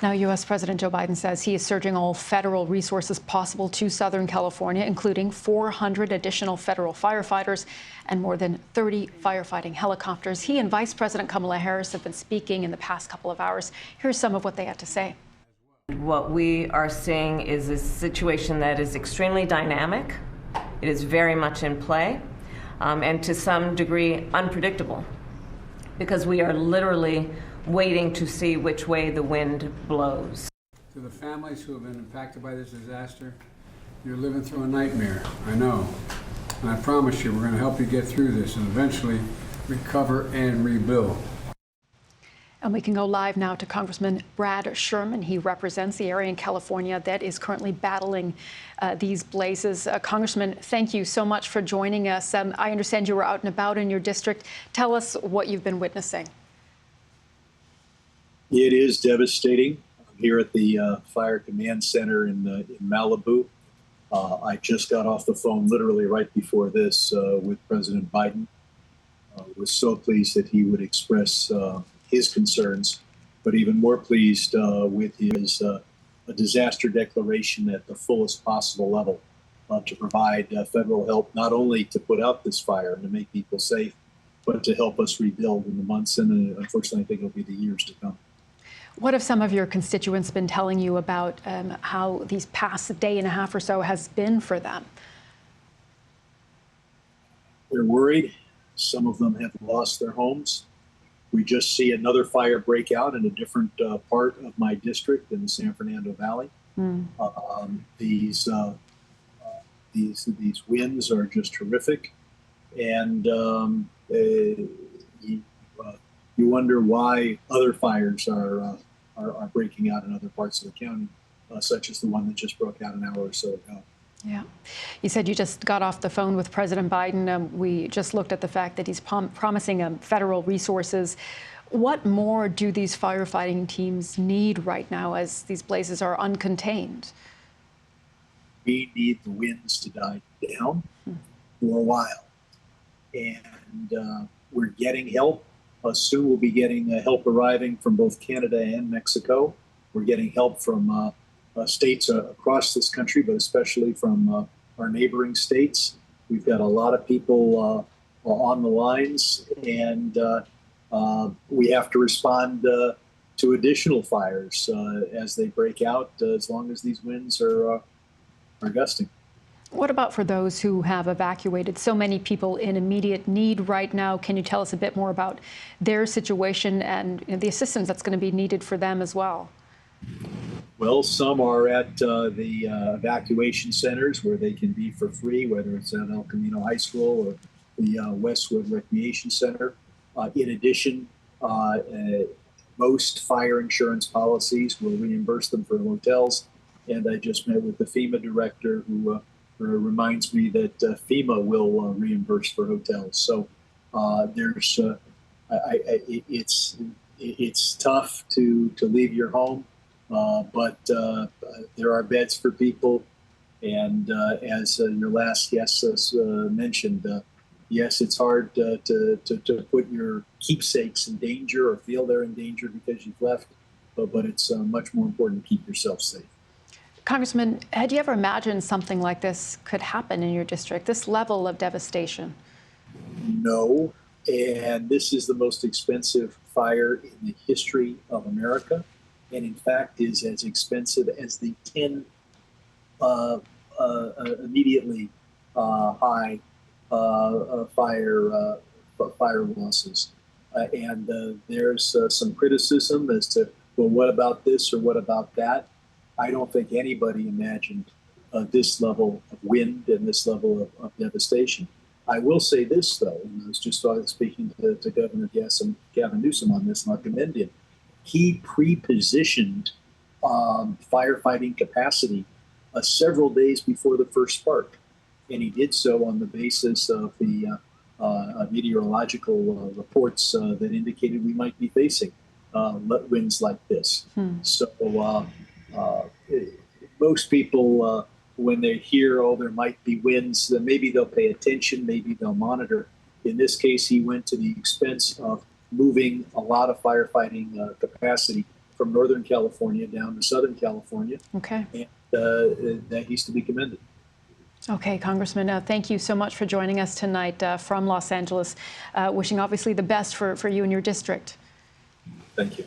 Now, U.S. President Joe Biden says he is surging all federal resources possible to Southern California, including 400 additional federal firefighters and more than 30 firefighting helicopters. He and Vice President Kamala Harris have been speaking in the past couple of hours. Here's some of what they had to say. What we are seeing is a situation that is extremely dynamic. It is very much in play, and to some degree unpredictable, because we are literally waiting to see which way the wind blows. To the families who have been impacted by this disaster, you're living through a nightmare, I know. And I promise you, we're going to help you get through this and eventually recover and rebuild. And we can go live now to Congressman Brad Sherman. He represents the area in California that is currently battling these blazes. Congressman, thank you so much for joining us. I understand you were out and about in your district. Tell us what you've been witnessing. It is devastating. I'm here at the Fire Command Center in Malibu. I just got off the phone literally right before this with President Biden. Was so pleased that he would express his concerns, but even more pleased with his a disaster declaration at the fullest possible level to provide federal help, not only to put out this fire and to make people safe, but to help us rebuild in the months and unfortunately I think it'll be the years to come. What have some of your constituents been telling you about how these past day and a half or so has been for them? They're worried. Some of them have lost their homes. We just see another fire break out in a different part of my district in the San Fernando Valley. These winds are just horrific, and you wonder why other fires are breaking out in other parts of the county, such as the one that just broke out an hour or so ago. Yeah. You said you just got off the phone with President Biden. We just looked at the fact that he's promising federal resources. What more do these firefighting teams need right now as these blazes are uncontained? We need the winds to die down for a while. And we're getting help. Soon we'll be getting help arriving from both Canada and Mexico. We're getting help from states across this country, but especially from our neighboring states. We've got a lot of people on the lines, and we have to respond to additional fires as they break out, as long as these winds are gusting. What about for those who have evacuated? So many people in immediate need right now. Can you tell us a bit more about their situation and the assistance that's going to be needed for them as well? Well, some are at the evacuation centers where they can be for free, whether it's at El Camino High School or the Westwood Recreation Center. In addition, most fire insurance policies will reimburse them for hotels. And I just met with the FEMA director who reminds me that FEMA will reimburse for hotels. So there's it's tough to leave your home. But there are beds for people, and as your last guest mentioned, yes, it's hard to put your keepsakes in danger or feel they're in danger because you've left, but it's much more important to keep yourself safe. Congressman, had you ever imagined something like this could happen in your district, this level of devastation? No, and this is the most expensive fire in the history of America. And in fact is as expensive as the 10 immediately high fire losses. And there's some criticism as to, well, what about this or what about that? I don't think anybody imagined this level of wind and this level of devastation. I will say this, though, and I was just speaking to Governor Gavin Newsom on this, and I'll commend him. He pre-positioned firefighting capacity several days before the first spark. And he did so on the basis of the meteorological reports that indicated we might be facing winds like this. So most people, when they hear, oh, there might be winds, then maybe they'll pay attention, maybe they'll monitor. In this case, he went to the expense of moving a lot of firefighting capacity from Northern California down to Southern California. Okay. And that he's to be commended. Okay, Congressman, thank you so much for joining us tonight from Los Angeles. Wishing obviously the best for you and your district. Thank you.